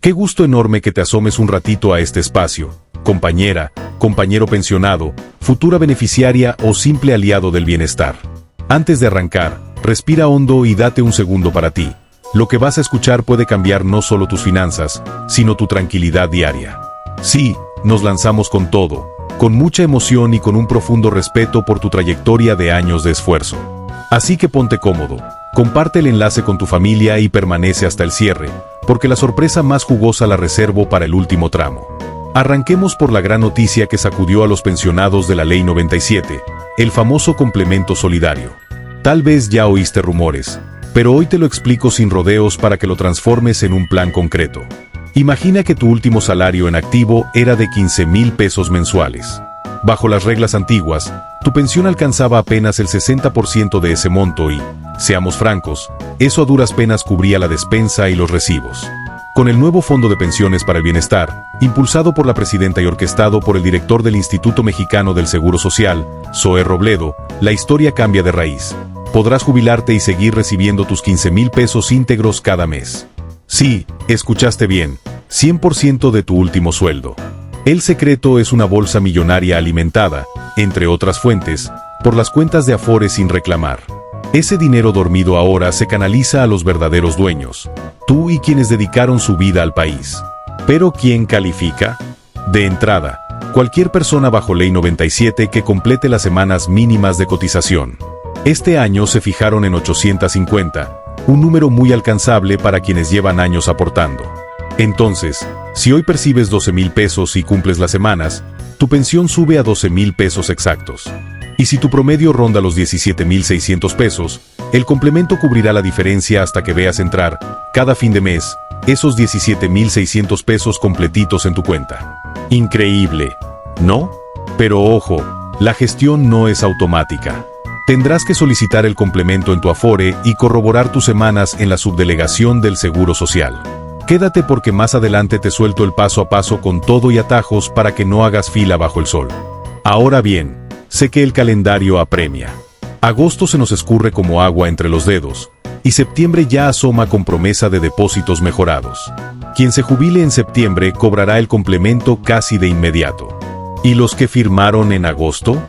Qué gusto enorme que te asomes un ratito a este espacio, compañera, compañero pensionado, futura beneficiaria o simple aliado del bienestar. Antes de arrancar, respira hondo y date un segundo para ti. Lo que vas a escuchar puede cambiar no solo tus finanzas, sino tu tranquilidad diaria. Sí, nos lanzamos con todo, con mucha emoción y con un profundo respeto por tu trayectoria de años de esfuerzo. Así que ponte cómodo, comparte el enlace con tu familia y permanece hasta el cierre, porque la sorpresa más jugosa la reservo para el último tramo. Arranquemos por la gran noticia que sacudió a los pensionados de la Ley 97, el famoso complemento solidario. Tal vez ya oíste rumores, pero hoy te lo explico sin rodeos para que lo transformes en un plan concreto. Imagina que tu último salario en activo era de 15,000 pesos mensuales. Bajo las reglas antiguas, tu pensión alcanzaba apenas el 60% de ese monto y, seamos francos, eso a duras penas cubría la despensa y los recibos. Con el nuevo Fondo de Pensiones para el Bienestar, impulsado por la presidenta y orquestado por el director del Instituto Mexicano del Seguro Social, Zoé Robledo, la historia cambia de raíz. Podrás jubilarte y seguir recibiendo tus 15,000 pesos íntegros cada mes. Sí, escuchaste bien, 100% de tu último sueldo. El secreto es una bolsa millonaria alimentada, entre otras fuentes, por las cuentas de Afore sin reclamar. Ese dinero dormido ahora se canaliza a los verdaderos dueños, tú y quienes dedicaron su vida al país. ¿Pero quién califica? De entrada, cualquier persona bajo Ley 97 que complete las semanas mínimas de cotización. Este año se fijaron en 850, un número muy alcanzable para quienes llevan años aportando. Entonces, si hoy percibes 12,000 pesos y cumples las semanas, tu pensión sube a 12,000 pesos exactos. Y si tu promedio ronda los 17,600 pesos, el complemento cubrirá la diferencia hasta que veas entrar, cada fin de mes, esos 17,600 pesos completitos en tu cuenta. Increíble, ¿no? Pero ojo, la gestión no es automática. Tendrás que solicitar el complemento en tu Afore y corroborar tus semanas en la subdelegación del Seguro Social. Quédate porque más adelante te suelto el paso a paso con todo y atajos para que no hagas fila bajo el sol. Ahora bien, sé que el calendario apremia. Agosto se nos escurre como agua entre los dedos, y septiembre ya asoma con promesa de depósitos mejorados. Quien se jubile en septiembre cobrará el complemento casi de inmediato. ¿Y los que firmaron en agosto?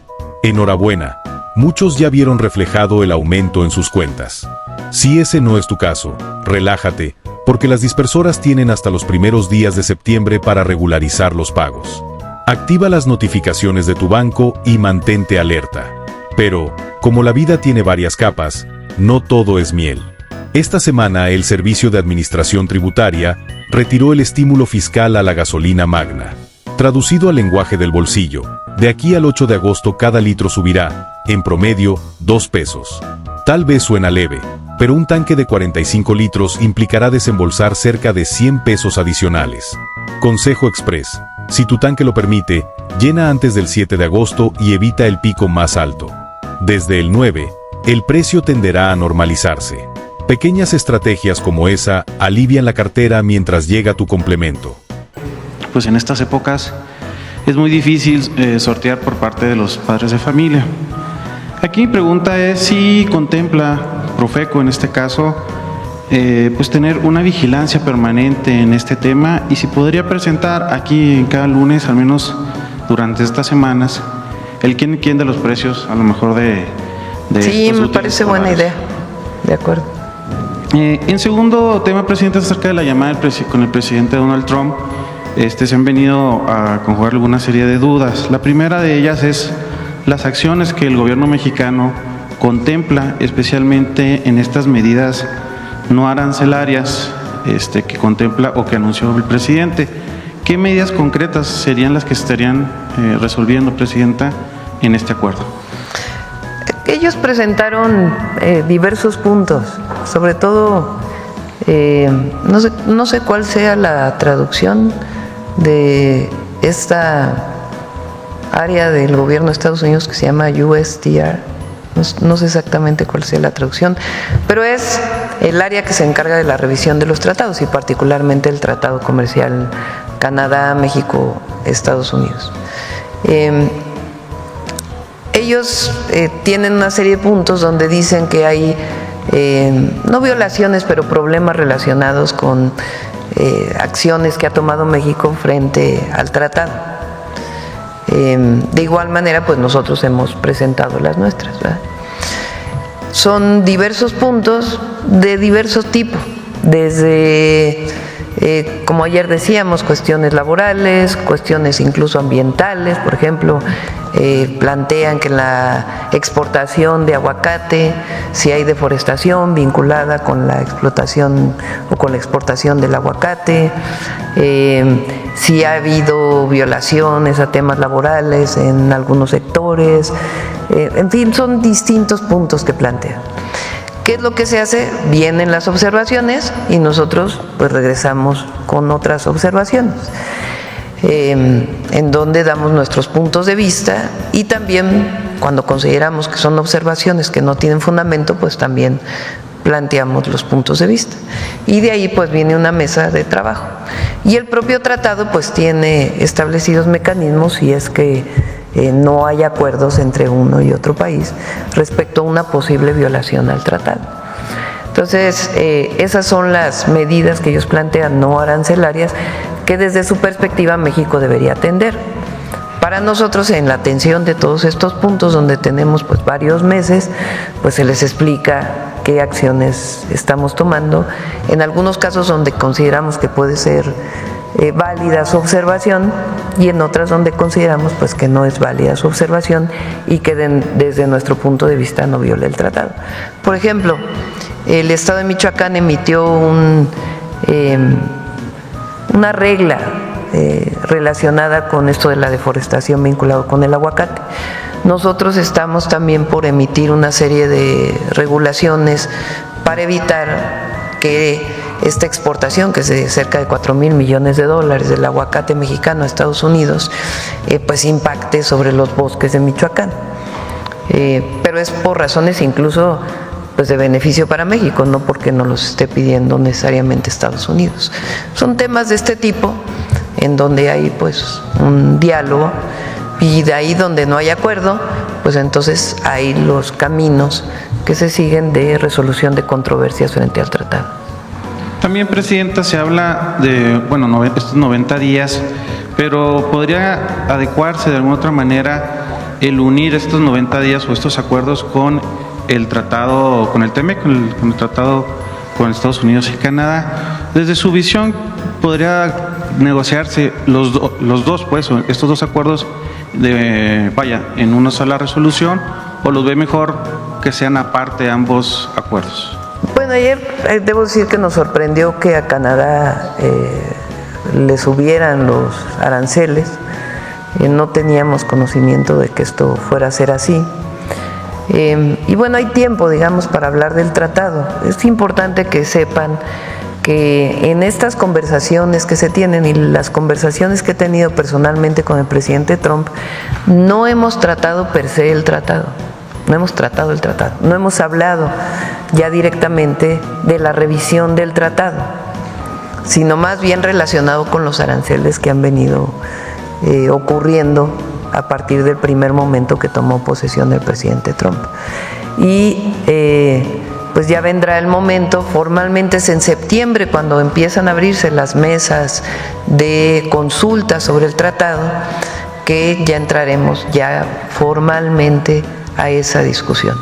Enhorabuena, muchos ya vieron reflejado el aumento en sus cuentas. Si ese no es tu caso, relájate, porque las dispersoras tienen hasta los primeros días de septiembre para regularizar los pagos. Activa las notificaciones de tu banco y mantente alerta. Pero, como la vida tiene varias capas, no todo es miel. Esta semana el Servicio de Administración Tributaria retiró el estímulo fiscal a la gasolina magna. Traducido al lenguaje del bolsillo, de aquí al 8 de agosto cada litro subirá, en promedio, 2 pesos. Tal vez suena leve, pero un tanque de 45 litros implicará desembolsar cerca de 100 pesos adicionales. Consejo Express: si tu tanque lo permite, llena antes del 7 de agosto y evita el pico más alto. Desde el 9, el precio tenderá a normalizarse. Pequeñas estrategias como esa alivian la cartera mientras llega tu complemento. Pues en estas épocas es muy difícil sortear por parte de los padres de familia. Aquí mi pregunta es si contempla Profeco en este caso pues tener una vigilancia permanente en este tema y si podría presentar aquí en cada lunes, al menos durante estas semanas, el quién de los precios, a lo mejor de sí, me parece buena idea. De acuerdo. En segundo tema, presidente, acerca de la llamada con el presidente Donald Trump, se han venido a conjugar alguna serie de dudas. La primera de ellas es las acciones que el gobierno mexicano contempla, especialmente en estas medidas no arancelarias que contempla o que anunció el presidente. ¿Qué medidas concretas serían las que estarían resolviendo, presidenta, en este acuerdo? Ellos presentaron diversos puntos, sobre todo, no sé cuál sea la traducción de esta área del gobierno de Estados Unidos que se llama USTR, no sé exactamente cuál sea la traducción, pero es el área que se encarga de la revisión de los tratados y particularmente el Tratado Comercial Canadá, México, Estados Unidos. Ellos tienen una serie de puntos donde dicen que hay no violaciones, pero problemas relacionados con acciones que ha tomado México frente al tratado. De igual manera, pues nosotros hemos presentado las nuestras, ¿verdad? Son diversos puntos de diversos tipos, desde, como ayer decíamos, cuestiones laborales, cuestiones incluso ambientales. Por ejemplo, plantean que en la exportación de aguacate, si hay deforestación vinculada con la explotación o con la exportación del aguacate, si ha habido violaciones a temas laborales en algunos sectores, en fin, son distintos puntos que plantean. ¿Qué es lo que se hace? Vienen las observaciones y nosotros pues regresamos con otras observaciones, en donde damos nuestros puntos de vista, y también cuando consideramos que son observaciones que no tienen fundamento, pues también planteamos los puntos de vista, y de ahí pues viene una mesa de trabajo. Y el propio tratado pues tiene establecidos mecanismos si es que no hay acuerdos entre uno y otro país respecto a una posible violación al tratado. Entonces, esas son las medidas que ellos plantean no arancelarias que desde su perspectiva México debería atender. Para nosotros, en la atención de todos estos puntos donde tenemos pues varios meses, pues se les explica qué acciones estamos tomando, en algunos casos donde consideramos que puede ser válida su observación, y en otras donde consideramos pues que no es válida su observación y que desde nuestro punto de vista no viola el tratado. Por ejemplo, el Estado de Michoacán emitió una regla relacionada con esto de la deforestación vinculado con el aguacate. Nosotros estamos también por emitir una serie de regulaciones para evitar que esta exportación, que es de cerca de 4,000 millones de dólares del aguacate mexicano a Estados Unidos, pues impacte sobre los bosques de Michoacán. Pero es por razones incluso pues de beneficio para México, no porque nos los esté pidiendo necesariamente Estados Unidos. Son temas de este tipo en donde hay pues un diálogo, y de ahí donde no hay acuerdo, pues entonces hay los caminos que se siguen de resolución de controversias frente al tratado. También, Presidenta, se habla de, bueno, estos 90 días, pero ¿podría adecuarse de alguna otra manera el unir estos 90 días o estos acuerdos con el tratado, con el TEMEC, con el tratado con Estados Unidos y Canadá? Desde su visión, ¿podría negociarse los dos, pues, estos dos acuerdos en una sola resolución, o los ve mejor que sean aparte ambos acuerdos? Bueno, ayer debo decir que nos sorprendió que a Canadá le subieran los aranceles. No teníamos conocimiento de que esto fuera a ser así. Y bueno, hay tiempo, digamos, para hablar del tratado. Es importante que sepan que en estas conversaciones que se tienen y las conversaciones que he tenido personalmente con el presidente Trump, no hemos tratado per se el tratado. No hemos tratado el tratado, no hemos hablado ya directamente de la revisión del tratado, sino más bien relacionado con los aranceles que han venido ocurriendo a partir del primer momento que tomó posesión el presidente Trump. Y pues ya vendrá el momento, formalmente es en septiembre cuando empiezan a abrirse las mesas de consulta sobre el tratado, que ya entraremos ya formalmente a esa discusión.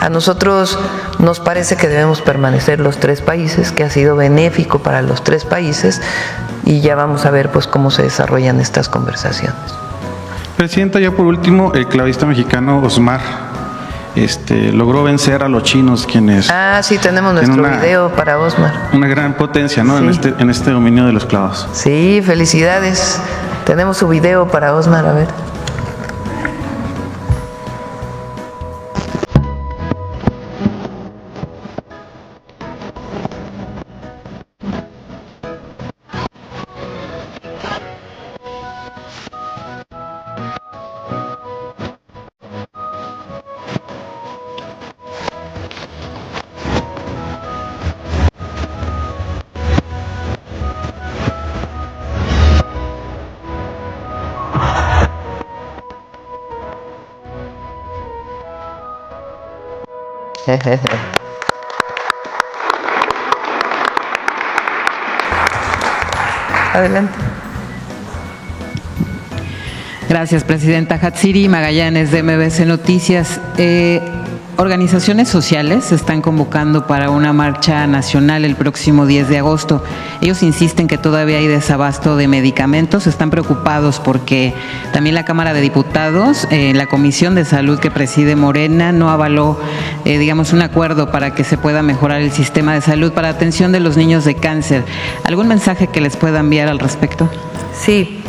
A nosotros nos parece que debemos permanecer los tres países, que ha sido benéfico para los tres países, y ya vamos a ver pues cómo se desarrollan estas conversaciones. Presidenta, ya por último, el clavista mexicano Osmar logró vencer a los chinos, quienes... Ah, sí, tenemos nuestro video para Osmar. Una gran potencia, ¿no? Sí. En este dominio de los clavos. Sí, felicidades. Tenemos su video para Osmar, a ver. Adelante. Gracias, presidenta. Hatsiri Magallanes, de MBC Noticias. Organizaciones sociales se están convocando para una marcha nacional el próximo 10 de agosto. Ellos insisten que todavía hay desabasto de medicamentos, están preocupados porque también la Cámara de Diputados, la Comisión de Salud que preside Morena, no avaló, un acuerdo para que se pueda mejorar el sistema de salud para atención de los niños de cáncer. ¿Algún mensaje que les pueda enviar al respecto? Sí.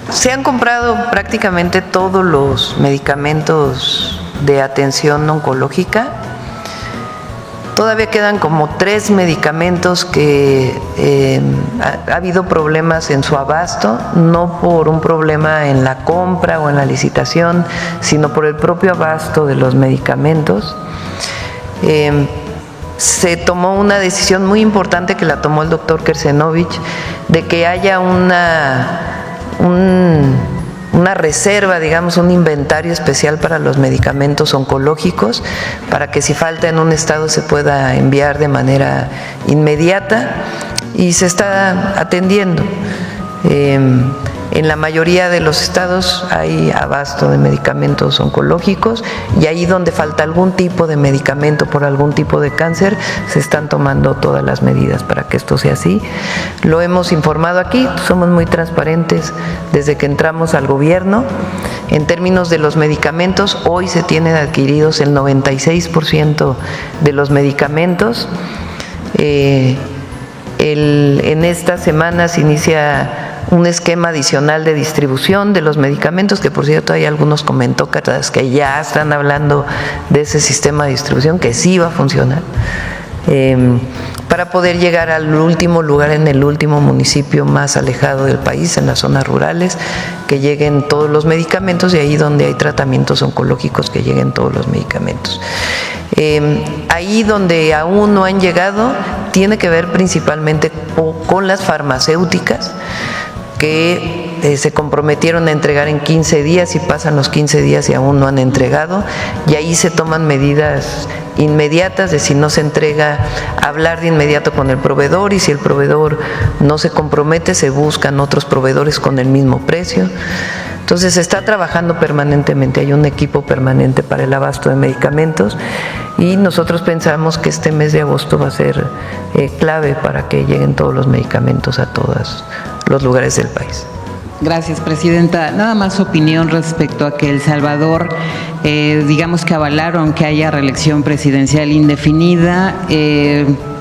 Se han comprado prácticamente todos los medicamentos de atención oncológica. Todavía quedan como 3 medicamentos que ha habido problemas en su abasto, no por un problema en la compra o en la licitación, sino por el propio abasto de los medicamentos. Se tomó una decisión muy importante que la tomó el doctor Kersenovich, de que haya una reserva, un inventario especial para los medicamentos oncológicos, para que si falta en un estado se pueda enviar de manera inmediata, y se está atendiendo. En la mayoría de los estados hay abasto de medicamentos oncológicos, y ahí donde falta algún tipo de medicamento por algún tipo de cáncer, se están tomando todas las medidas para que esto sea así. Lo hemos informado aquí, somos muy transparentes desde que entramos al gobierno. En términos de los medicamentos, hoy se tienen adquiridos el 96% de los medicamentos. En esta semana se inicia un esquema adicional de distribución de los medicamentos, que por cierto hay algunos comentócratas que ya están hablando de ese sistema de distribución que sí va a funcionar, para poder llegar al último lugar, en el último municipio más alejado del país, en las zonas rurales, que lleguen todos los medicamentos, y ahí donde hay tratamientos oncológicos que lleguen todos los medicamentos. Ahí donde aún no han llegado tiene que ver principalmente con las farmacéuticas, que se comprometieron a entregar en 15 días y pasan los 15 días y aún no han entregado, y ahí se toman medidas inmediatas de si no se entrega, hablar de inmediato con el proveedor, y si el proveedor no se compromete, se buscan otros proveedores con el mismo precio. Entonces se está trabajando permanentemente, hay un equipo permanente para el abasto de medicamentos, y nosotros pensamos que este mes de agosto va a ser clave para que lleguen todos los medicamentos a todos los lugares del país. Gracias, presidenta. Nada más opinión respecto a que El Salvador, que avalaron que haya reelección presidencial indefinida.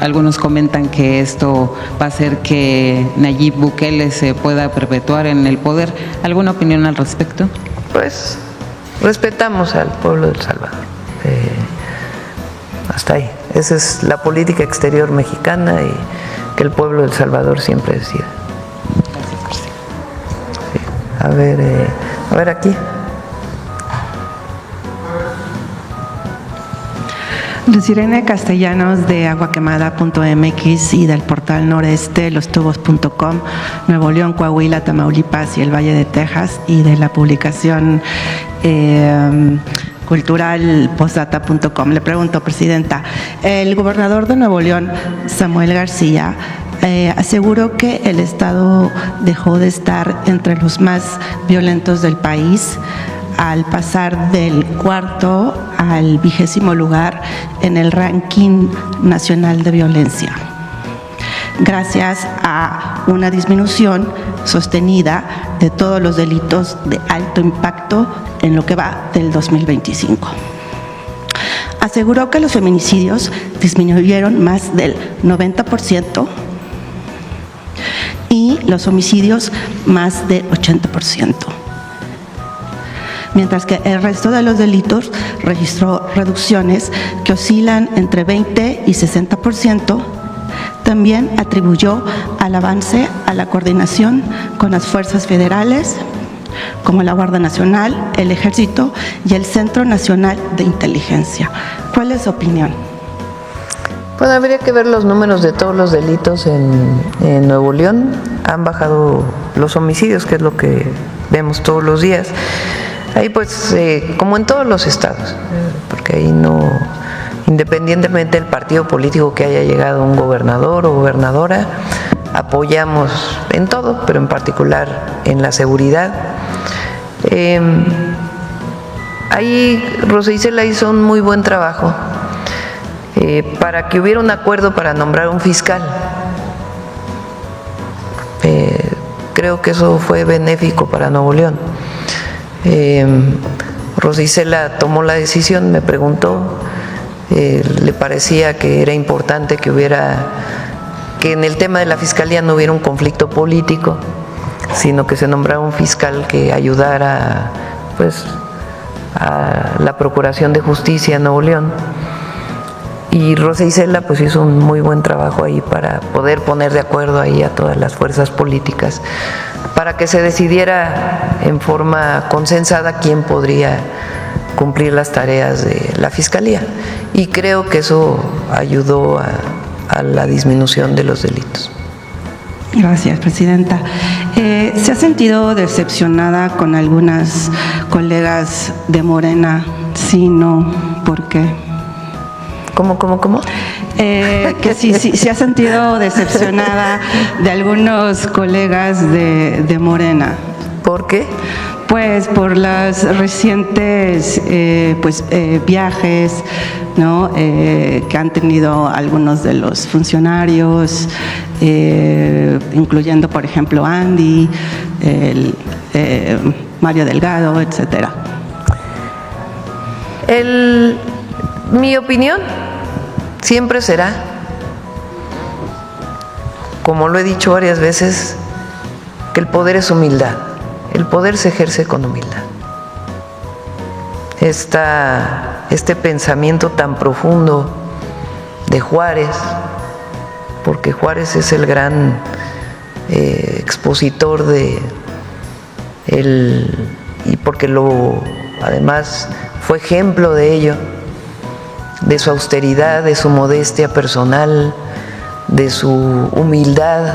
Algunos comentan que esto va a hacer que Nayib Bukele se pueda perpetuar en el poder. ¿Alguna opinión al respecto? Pues respetamos al pueblo de El Salvador. Hasta ahí. Esa es la política exterior mexicana, y que el pueblo de El Salvador siempre decida. A ver aquí. Lucirene Castellanos, de aguaquemada.mx y del portal noreste, lostubos.com, Nuevo León, Coahuila, Tamaulipas y el Valle de Texas, y de la publicación cultural postdata.com. Le pregunto, presidenta, el gobernador de Nuevo León, Samuel García, aseguró que el Estado dejó de estar entre los más violentos del país al pasar del 4º al 20º lugar en el ranking nacional de violencia, gracias a una disminución sostenida de todos los delitos de alto impacto en lo que va del 2025. Aseguró que los feminicidios disminuyeron más del 90% y los homicidios más de 80%. Mientras que el resto de los delitos registró reducciones que oscilan entre 20 y 60%, también atribuyó al avance a la coordinación con las fuerzas federales, como la Guardia Nacional, el Ejército y el Centro Nacional de Inteligencia. ¿Cuál es su opinión? Bueno, habría que ver los números de todos los delitos en Nuevo León. Han bajado los homicidios, que es lo que vemos todos los días. Ahí pues, como en todos los estados, porque ahí no independientemente del partido político que haya llegado un gobernador o gobernadora, apoyamos en todo, pero en particular en la seguridad. Ahí Rosa Isela hizo un muy buen trabajo para que hubiera un acuerdo para nombrar un fiscal. Creo que eso fue benéfico para Nuevo León. Rosa Isela tomó la decisión, me preguntó, le parecía que era importante que en el tema de la fiscalía no hubiera un conflicto político, sino que se nombrara un fiscal que ayudara pues a la Procuración de Justicia en Nuevo León. Y Rosa Isela pues hizo un muy buen trabajo ahí para poder poner de acuerdo ahí a todas las fuerzas políticas para que se decidiera en forma consensada quién podría cumplir las tareas de la Fiscalía. Y creo que eso ayudó a la disminución de los delitos. Gracias, presidenta. ¿Se ha sentido decepcionada con algunas colegas de Morena? Sí, no, ¿por qué? ¿Cómo? Que sí, se ha sentido decepcionada de algunos colegas de Morena. ¿Por qué? Pues por las recientes viajes, ¿no? Que han tenido algunos de los funcionarios, incluyendo, por ejemplo, Andy, Mario Delgado, etcétera. Mi opinión siempre será, como lo he dicho varias veces, que el poder es humildad. El poder se ejerce con humildad. Este pensamiento tan profundo de Juárez, porque Juárez es el gran expositor y porque además fue ejemplo de ello, de su austeridad, de su modestia personal, de su humildad.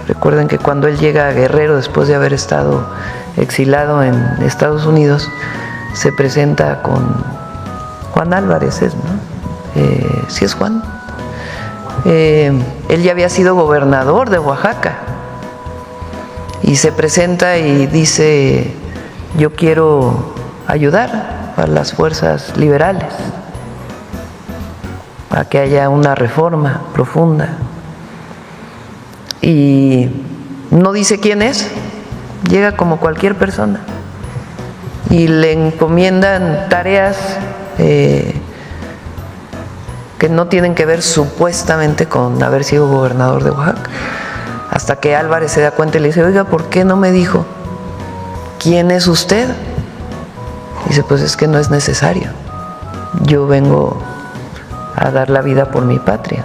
Recuerden que cuando él llega a Guerrero, después de haber estado exilado en Estados Unidos, se presenta con Juan Álvarez, ¿no? ¿Sí es Juan? Él ya había sido gobernador de Oaxaca y se presenta y dice: yo quiero ayudar a las fuerzas liberales a que haya una reforma profunda. Y no dice quién es, llega como cualquier persona y le encomiendan tareas que no tienen que ver supuestamente con haber sido gobernador de Oaxaca, hasta que Álvarez se da cuenta y le dice: oiga, ¿por qué no me dijo quién es usted? Dice: pues es que no es necesario, yo vengo a dar la vida por mi patria.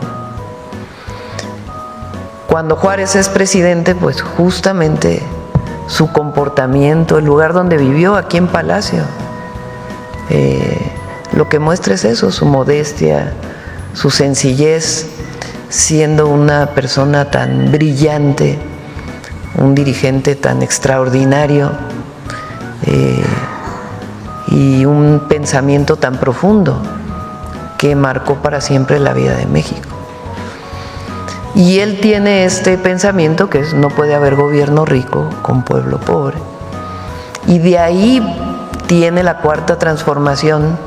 Cuando Juárez es presidente, pues justamente su comportamiento, el lugar donde vivió, aquí en Palacio, lo que muestra es eso, su modestia, su sencillez, siendo una persona tan brillante, un dirigente tan extraordinario y un pensamiento tan profundo que marcó para siempre la vida de México. Y él tiene este pensamiento que no puede haber gobierno rico con pueblo pobre. Y de ahí tiene la cuarta transformación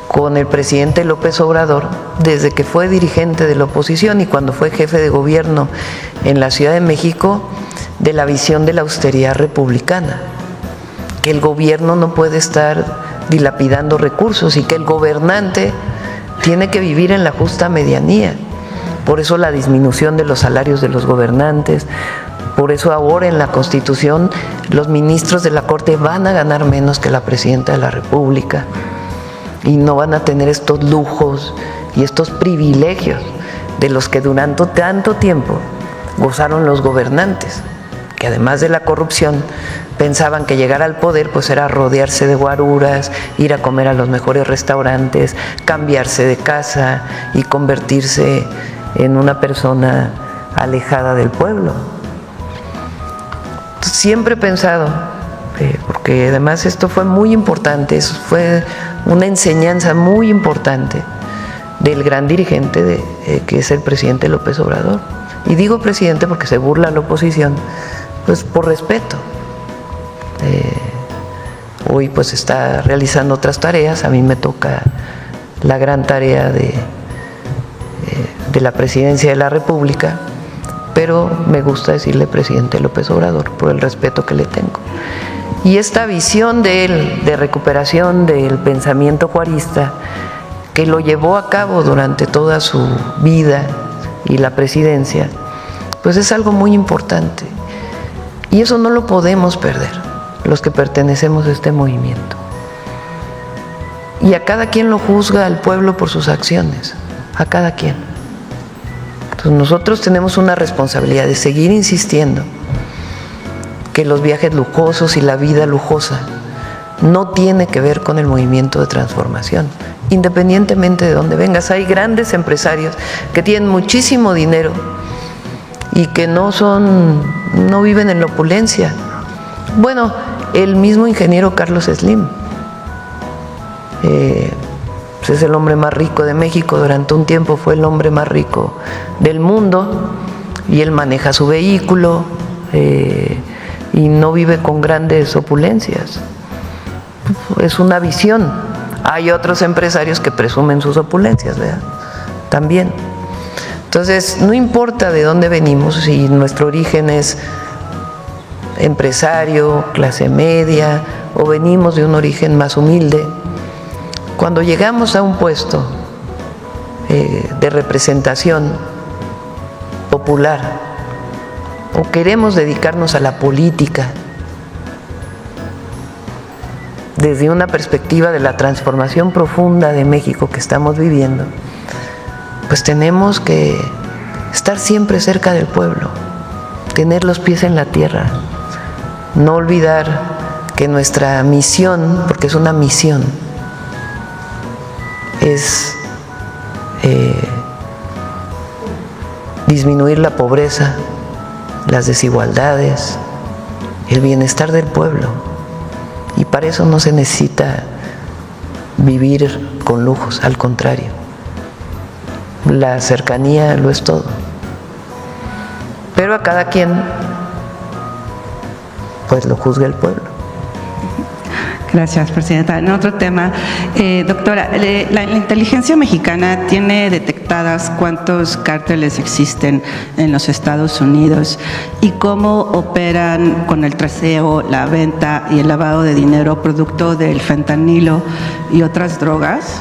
con el presidente López Obrador, desde que fue dirigente de la oposición y cuando fue jefe de gobierno en la Ciudad de México, de la visión de la austeridad republicana, que el gobierno no puede estar dilapidando recursos y que el gobernante tiene que vivir en la justa medianía. Por eso la disminución de los salarios de los gobernantes, por eso ahora en la Constitución los ministros de la Corte van a ganar menos que la Presidenta de la República y no van a tener estos lujos y estos privilegios de los que durante tanto tiempo gozaron los gobernantes, que además de la corrupción pensaban que llegar al poder pues era rodearse de guaruras, ir a comer a los mejores restaurantes, cambiarse de casa y convertirse en una persona alejada del pueblo. Siempre he pensado, porque además esto fue muy importante, eso fue una enseñanza muy importante del gran dirigente que es el presidente López Obrador. Y digo presidente porque se burla la oposición, pues por respeto. Hoy pues está realizando otras tareas, a mí me toca la gran tarea de la presidencia de la República, pero me gusta decirle presidente López Obrador por el respeto que le tengo. Y esta visión de él, de recuperación del pensamiento juarista, que lo llevó a cabo durante toda su vida y la presidencia, pues es algo muy importante. Y eso no lo podemos perder, los que pertenecemos a este movimiento. Y a cada quien lo juzga al pueblo por sus acciones, a cada quien. Entonces nosotros tenemos una responsabilidad de seguir insistiendo que los viajes lujosos y la vida lujosa no tiene que ver con el movimiento de transformación, independientemente de dónde vengas. Hay grandes empresarios que tienen muchísimo dinero y que no viven en la opulencia. Bueno, el mismo ingeniero Carlos Slim, es el hombre más rico de México, durante un tiempo fue el hombre más rico del mundo, y él maneja su vehículo y no vive con grandes opulencias. Es una visión. Hay otros empresarios que presumen sus opulencias, ¿verdad? También. Entonces, no importa de dónde venimos, si nuestro origen es empresario, clase media, o venimos de un origen más humilde, cuando llegamos a un puesto de representación popular o queremos dedicarnos a la política desde una perspectiva de la transformación profunda de México que estamos viviendo, pues tenemos que estar siempre cerca del pueblo, tener los pies en la tierra, no olvidar que nuestra misión, porque es una misión, es disminuir la pobreza, las desigualdades, el bienestar del pueblo. Y para eso no se necesita vivir con lujos, al contrario. La cercanía lo es todo. Pero a cada quien, pues lo juzga el pueblo. Gracias, presidenta. En otro tema, doctora, la inteligencia mexicana tiene detectadas cuántos cárteles existen en los Estados Unidos y cómo operan con el traseo, la venta y el lavado de dinero producto del fentanilo y otras drogas.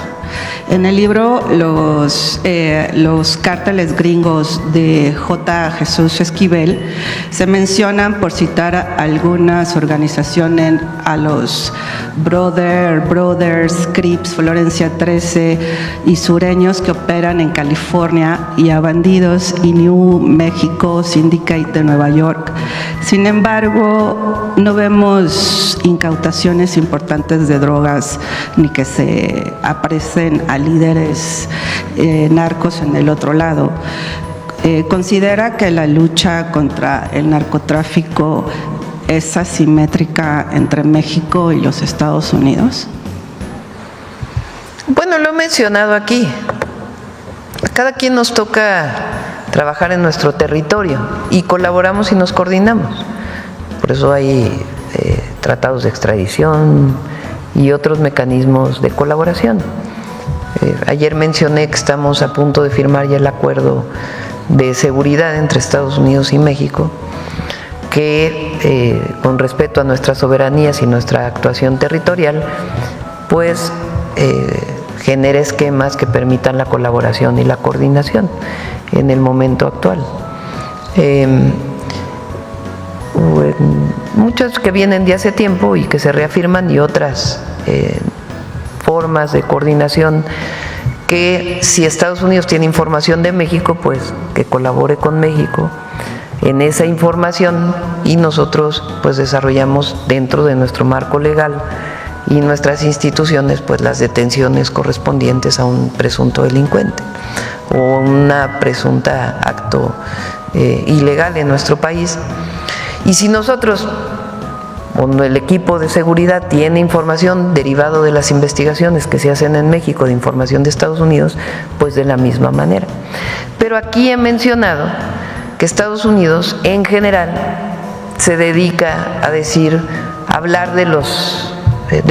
En el libro los cárteles gringos de J. Jesús Esquivel se mencionan, por citar algunas organizaciones, a los Brothers, Crips, Florencia 13 y sureños que operan en California, y a Bandidos y New Mexico Syndicate de Nueva York. Sin embargo, no vemos incautaciones importantes de drogas ni que se aparecen a líderes narcos en el otro lado. ¿Considera que la lucha contra el narcotráfico es asimétrica entre México y los Estados Unidos? Bueno, lo he mencionado aquí. A cada quien nos toca trabajar en nuestro territorio y colaboramos y nos coordinamos. Por eso hay tratados de extradición y otros mecanismos de colaboración. Ayer mencioné que estamos a punto de firmar ya el acuerdo de seguridad entre Estados Unidos y México, que con respeto a nuestras soberanías y nuestra actuación territorial, pues genera esquemas que permitan la colaboración y la coordinación en el momento actual. Muchos que vienen de hace tiempo y que se reafirman, y otras formas de coordinación que, si Estados Unidos tiene información de México, pues que colabore con México en esa información, y nosotros pues desarrollamos dentro de nuestro marco legal y nuestras instituciones pues las detenciones correspondientes a un presunto delincuente o una presunta acto ilegal en nuestro país. Y si nosotros cuando el equipo de seguridad tiene información derivado de las investigaciones que se hacen en México, de información de Estados Unidos, pues de la misma manera. Pero aquí he mencionado que Estados Unidos en general se dedica a hablar de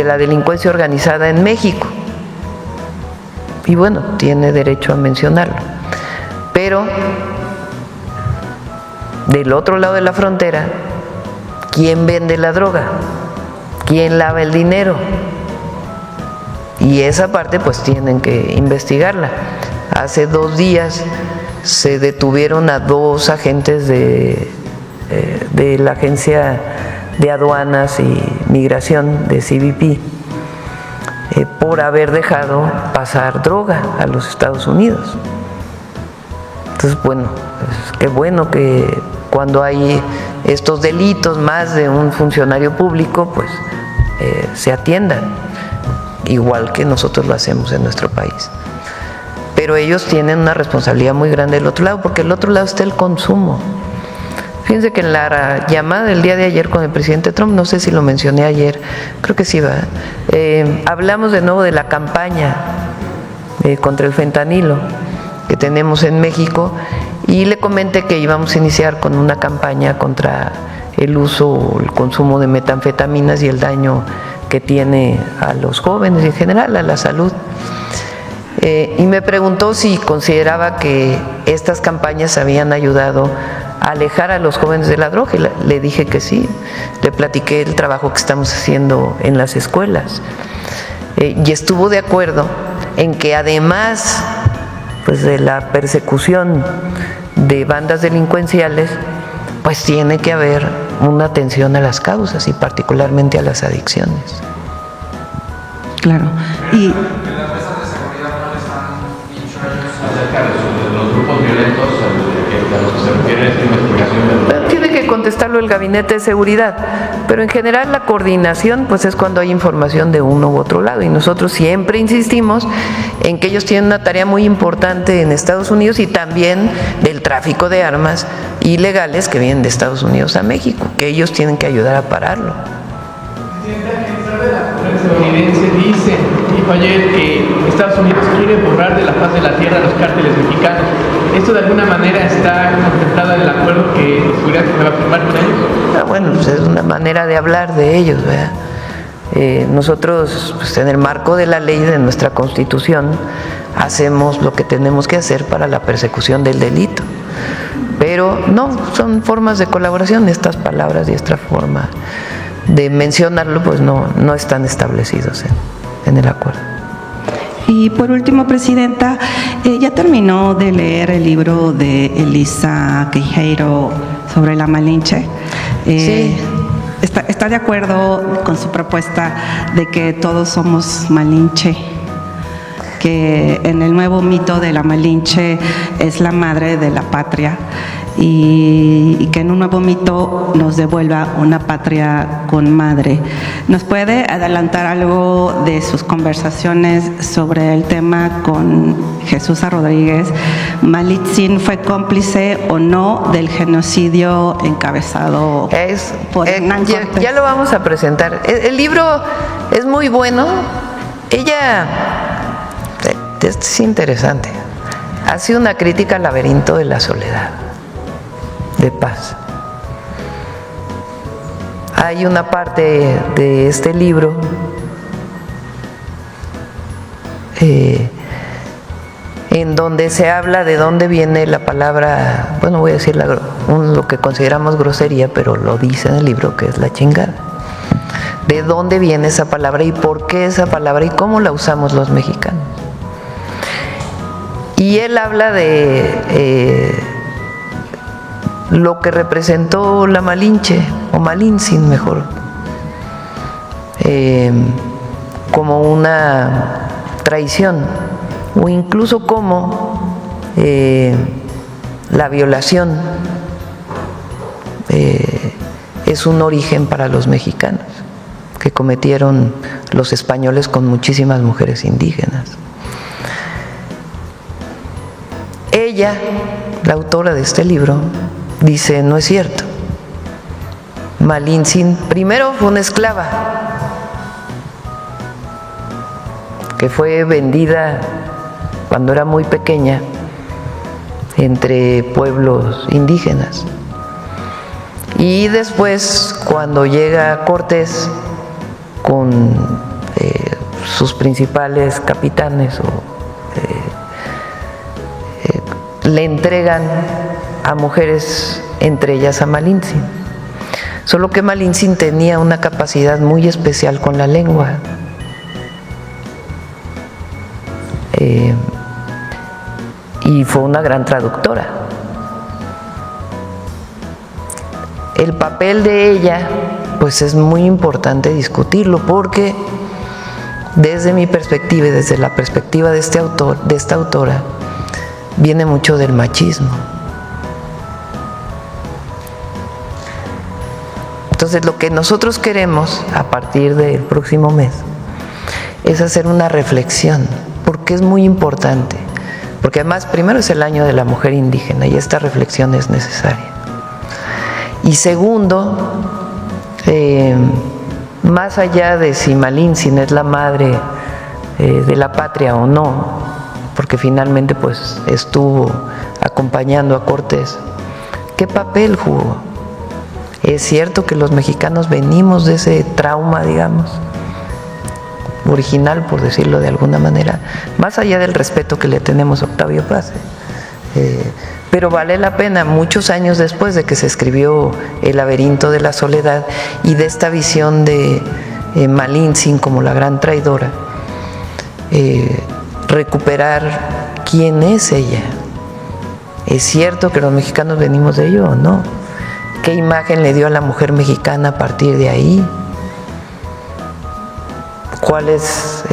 la delincuencia organizada en México. Y bueno, tiene derecho a mencionarlo. Pero del otro lado de la frontera, ¿quién vende la droga? ¿Quién lava el dinero? Y esa parte pues tienen que investigarla. Hace 2 días se detuvieron a 2 agentes de la Agencia de Aduanas y Migración de CBP por haber dejado pasar droga a los Estados Unidos. Entonces, bueno, qué bueno que cuando hay estos delitos más de un funcionario público, pues se atiendan, igual que nosotros lo hacemos en nuestro país. Pero ellos tienen una responsabilidad muy grande del otro lado, porque del otro lado está el consumo. Fíjense que en la llamada del día de ayer con el presidente Trump, no sé si lo mencioné ayer, creo que sí, ¿verdad? Hablamos de nuevo de la campaña contra el fentanilo que tenemos en México, y le comenté que íbamos a iniciar con una campaña contra el uso o el consumo de metanfetaminas y el daño que tiene a los jóvenes y en general a la salud. Y me preguntó si consideraba que estas campañas habían ayudado a alejar a los jóvenes de la droga, y le dije que sí. Le platiqué el trabajo que estamos haciendo en las escuelas, y estuvo de acuerdo en que además pues de la persecución de bandas delincuenciales, pues tiene que haber una atención a las causas y particularmente a las adicciones. Claro. Y las mesas de seguridad no les han dicho a ellos acerca de los grupos violentos a los que se refiere esta investigación. Pero tiene que contestarlo el Gabinete de Seguridad, pero en general la coordinación pues es cuando hay información de uno u otro lado, y nosotros siempre insistimos en que ellos tienen una tarea muy importante en Estados Unidos y también del tráfico de armas ilegales que vienen de Estados Unidos a México, que ellos tienen que ayudar a pararlo. Estadounidense dice, dijo ayer, que Estados Unidos quiere borrar de la faz de la tierra a los cárteles mexicanos. ¿Esto de alguna manera está contemplado en el acuerdo que seguridad se va a firmar con ellos? Bueno, pues es una manera de hablar de ellos, ¿verdad? Nosotros, pues, en el marco de la ley de nuestra Constitución, hacemos lo que tenemos que hacer para la persecución del delito. Pero no, son formas de colaboración, estas palabras y esta forma de mencionarlo, pues no están establecidos en el acuerdo. Y por último, Presidenta, ya terminó de leer el libro de Elisa Queijeiro sobre la Malinche. Sí. ¿Está de acuerdo con su propuesta de que todos somos Malinche? Que en el nuevo mito de la Malinche es la madre de la patria, y que en un nuevo mito nos devuelva una patria con madre. ¿Nos puede adelantar algo de sus conversaciones sobre el tema con Jesús Rodríguez? ¿Malitzin fue cómplice o no del genocidio encabezado por Hernán Cortés? Ya lo vamos a presentar. El libro es muy bueno. Ella es interesante. Hace una crítica al laberinto de la soledad de Paz. Hay una parte de este libro en donde se habla de dónde viene la palabra, bueno, voy a decir lo que consideramos grosería, pero lo dice en el libro, que es la chingada. De dónde viene esa palabra y por qué esa palabra y cómo la usamos los mexicanos. Y él habla de lo que representó la Malinche, o Malintzin mejor, como una traición, o incluso como la violación es un origen para los mexicanos, que cometieron los españoles con muchísimas mujeres indígenas. Ella, la autora de este libro, dice: no es cierto. Malintzin primero fue una esclava que fue vendida cuando era muy pequeña entre pueblos indígenas. Y después, cuando llega Cortés con sus principales capitanes, le entregan a mujeres, entre ellas a Malintzin. Solo que Malintzin tenía una capacidad muy especial con la lengua. Y fue una gran traductora. El papel de ella, pues es muy importante discutirlo, porque desde mi perspectiva y desde la perspectiva de este autor, de esta autora, viene mucho del machismo. Entonces, lo que nosotros queremos a partir del próximo mes es hacer una reflexión, porque es muy importante, porque además primero es el año de la mujer indígena y esta reflexión es necesaria. Y segundo, más allá de si Malintzin es la madre de la patria o no, porque finalmente pues estuvo acompañando a Cortés, ¿qué papel jugó? Es cierto que los mexicanos venimos de ese trauma, digamos, original, por decirlo de alguna manera, más allá del respeto que le tenemos a Octavio Paz. Pero vale la pena, muchos años después de que se escribió El laberinto de la soledad y de esta visión de Malintzin como la gran traidora, recuperar quién es ella. ¿Es cierto que los mexicanos venimos de ello o no? ¿Qué imagen le dio a la mujer mexicana a partir de ahí? ¿Cuál es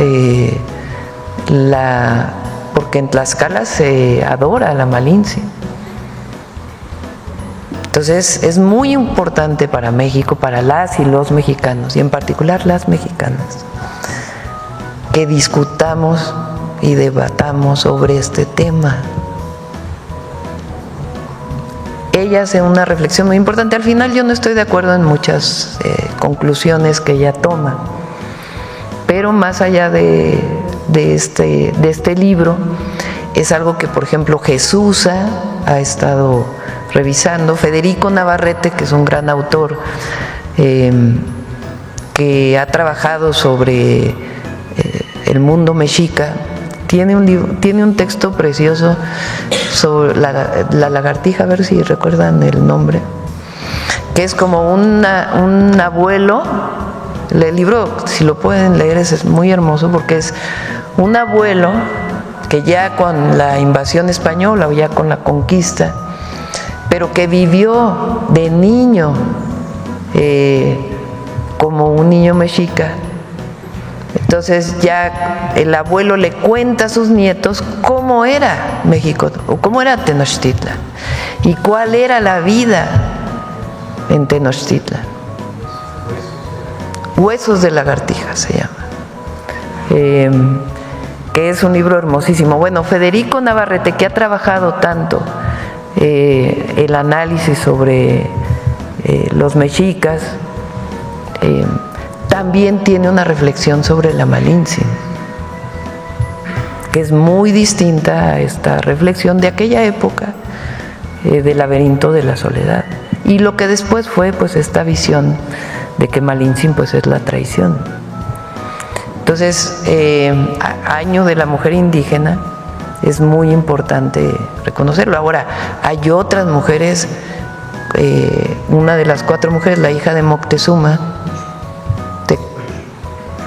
porque en Tlaxcala se adora a la Malintzin? Entonces es muy importante para México, para las y los mexicanos, y en particular las mexicanas, que discutamos y debatamos sobre este tema. Ella hace una reflexión muy importante. Al final yo no estoy de acuerdo en muchas conclusiones que ella toma, pero más allá de este libro, es algo que, por ejemplo, Jesús ha estado revisando. Federico Navarrete, que es un gran autor, que ha trabajado sobre el mundo mexica, tiene un texto precioso sobre la lagartija, a ver si recuerdan el nombre, que es como un abuelo. El libro, si lo pueden leer, es muy hermoso, porque es un abuelo que ya con la invasión española o ya con la conquista, pero que vivió de niño como un niño mexica. Entonces ya el abuelo le cuenta a sus nietos cómo era México, o cómo era Tenochtitlan, y cuál era la vida en Tenochtitlan. Huesos de lagartija se llama, que es un libro hermosísimo. Bueno, Federico Navarrete, que ha trabajado tanto el análisis sobre los mexicas, también tiene una reflexión sobre la Malintzin, que es muy distinta a esta reflexión de aquella época del laberinto de la soledad, y lo que después fue pues esta visión de que Malintzin pues es la traición. Entonces, año de la mujer indígena, es muy importante reconocerlo. Ahora, hay otras mujeres, una de las 4 mujeres, la hija de Moctezuma,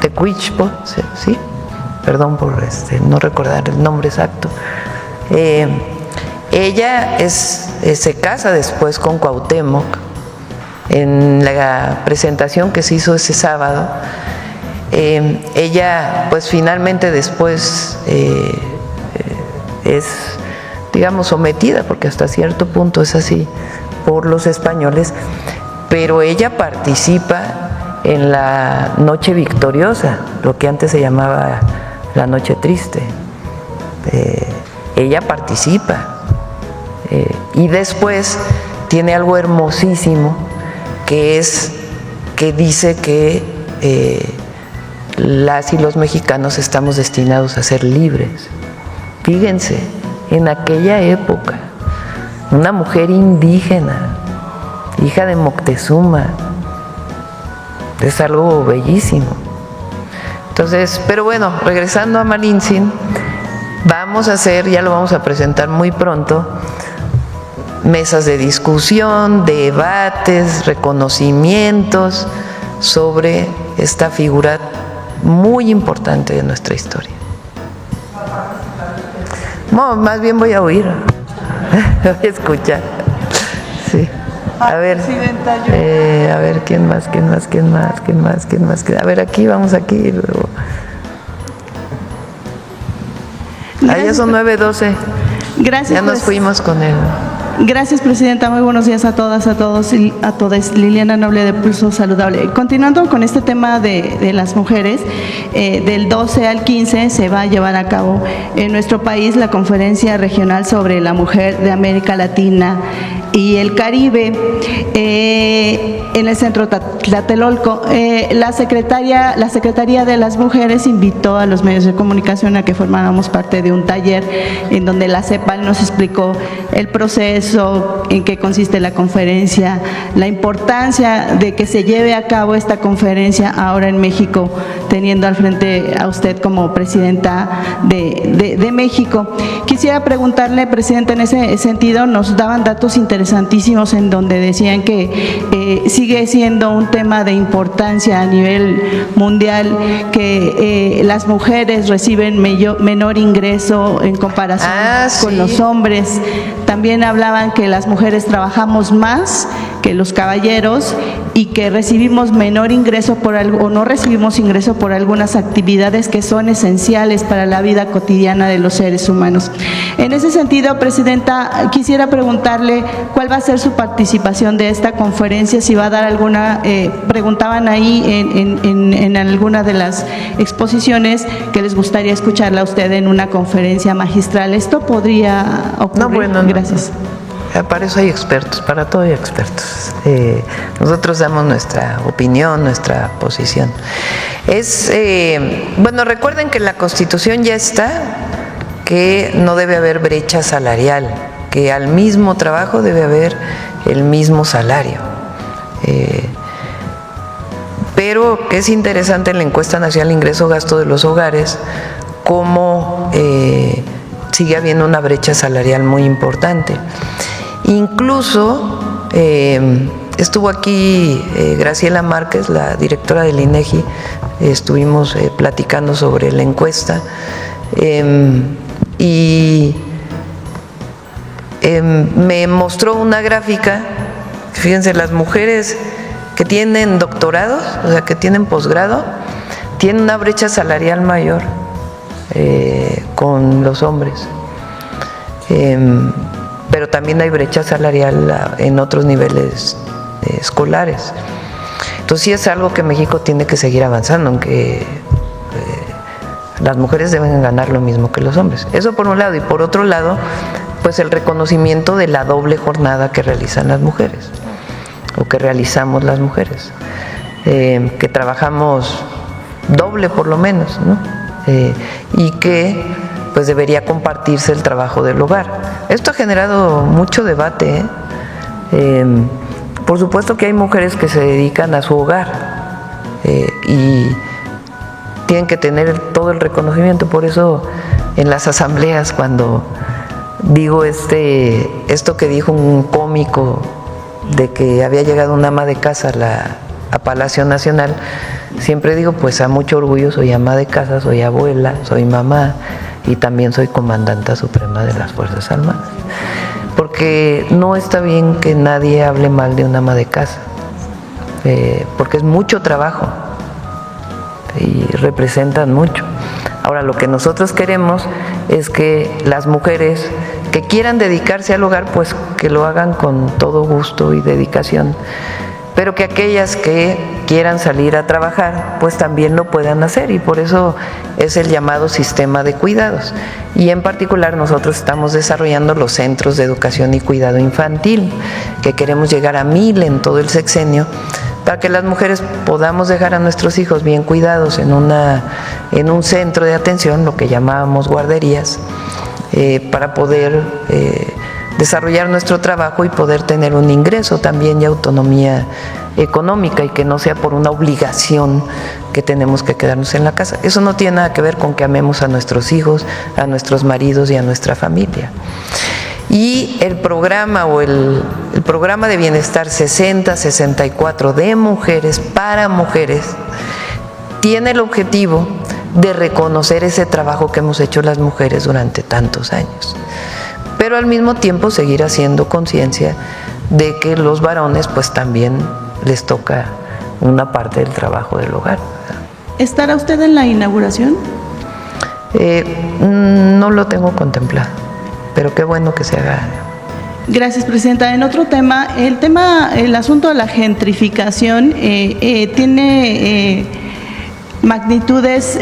Tecuichpo, ¿sí? Perdón por no recordar el nombre exacto. Ella se casa después con Cuauhtémoc. En la presentación que se hizo ese sábado, ella pues finalmente después es, digamos, sometida, porque hasta cierto punto es así, por los españoles, pero ella participa en la Noche Victoriosa, lo que antes se llamaba la Noche Triste. Ella participa, y después tiene algo hermosísimo, que dice que las y los mexicanos estamos destinados a ser libres. Fíjense, en aquella época, una mujer indígena, hija de Moctezuma, es algo bellísimo. Entonces, pero bueno, regresando a Malintzin, vamos a hacer, ya lo vamos a presentar muy pronto, mesas de discusión, debates, reconocimientos sobre esta figura muy importante de nuestra historia. No, más bien voy a oír, voy a escuchar. Sí. A ver, ¿quién más? A ver, aquí, vamos aquí. Luego. Ya son 9:12. Gracias. Ya nos fuimos con él. Gracias, presidenta. Muy buenos días a todas, a todos y a todas. Liliana Noble, de Pulso Saludable. Continuando con este tema de las mujeres, del 12 al 15 se va a llevar a cabo en nuestro país la Conferencia Regional sobre la Mujer de América Latina y el Caribe, en el Centro Tlatelolco. La Secretaría de las Mujeres invitó a los medios de comunicación a que formáramos parte de un taller en donde la CEPAL nos explicó el proceso, en qué consiste la conferencia, la importancia de que se lleve a cabo esta conferencia ahora en México, teniendo al frente a usted como presidenta de México. Quisiera preguntarle, presidenta, en ese sentido, nos daban datos interesantísimos en donde decían que sigue siendo un tema de importancia a nivel mundial, que las mujeres reciben menor ingreso en comparación con los hombres. También hablaban que las mujeres trabajamos más que los caballeros y que recibimos menor ingreso o no recibimos ingreso por algunas actividades que son esenciales para la vida cotidiana de los seres humanos. En ese sentido, presidenta, quisiera preguntarle cuál va a ser su participación de esta conferencia, si va a dar alguna, preguntaban ahí en alguna de las exposiciones que les gustaría escucharla a usted en una conferencia magistral. ¿Esto podría ocurrir? No, bueno, gracias. Para eso hay expertos, para todo hay expertos. Nosotros damos nuestra opinión, nuestra posición. Bueno, recuerden que en la Constitución ya está que no debe haber brecha salarial, que al mismo trabajo debe haber el mismo salario. Pero que es interesante en la encuesta nacional ingreso-gasto de los hogares, cómo sigue habiendo una brecha salarial muy importante. Incluso estuvo aquí Graciela Márquez, la directora del INEGI, estuvimos platicando sobre la encuesta y me mostró una gráfica. Fíjense, las mujeres que tienen doctorados, o sea, que tienen posgrado, tienen una brecha salarial mayor con los hombres. Pero también hay brecha salarial en otros niveles escolares. Entonces sí es algo que México tiene que seguir avanzando, aunque las mujeres deben ganar lo mismo que los hombres. Eso por un lado. Y por otro lado, pues el reconocimiento de la doble jornada que realizan las mujeres, o que realizamos las mujeres, que trabajamos doble por lo menos, ¿no? Y que pues debería compartirse el trabajo del hogar. Esto ha generado mucho debate, por supuesto que hay mujeres que se dedican a su hogar y tienen que tener todo el reconocimiento. Por eso en las asambleas, cuando digo esto que dijo un cómico de que había llegado una ama de casa a Palacio Nacional, siempre digo, pues a mucho orgullo soy ama de casa, soy abuela, soy mamá y también soy comandanta suprema de las Fuerzas Armadas. Porque no está bien que nadie hable mal de una ama de casa, porque es mucho trabajo y representan mucho. Ahora, lo que nosotros queremos es que las mujeres que quieran dedicarse al hogar, pues que lo hagan con todo gusto y dedicación, pero que aquellas que quieran salir a trabajar, pues también lo puedan hacer, y por eso es el llamado sistema de cuidados. Y en particular nosotros estamos desarrollando los centros de educación y cuidado infantil, que queremos llegar a 1000 en todo el sexenio, para que las mujeres podamos dejar a nuestros hijos bien cuidados en un centro de atención, lo que llamábamos guarderías, para poder desarrollar nuestro trabajo y poder tener un ingreso también y autonomía económica, y que no sea por una obligación que tenemos que quedarnos en la casa. Eso no tiene nada que ver con que amemos a nuestros hijos, a nuestros maridos y a nuestra familia. Y el programa el programa de bienestar 60-64 de mujeres para mujeres tiene el objetivo de reconocer ese trabajo que hemos hecho las mujeres durante tantos años, pero al mismo tiempo seguir haciendo conciencia de que los varones pues también les toca una parte del trabajo del hogar. ¿Estará usted en la inauguración? No lo tengo contemplado, pero qué bueno que se haga. Gracias, Presidenta. En otro tema, el asunto de la gentrificación tiene magnitudes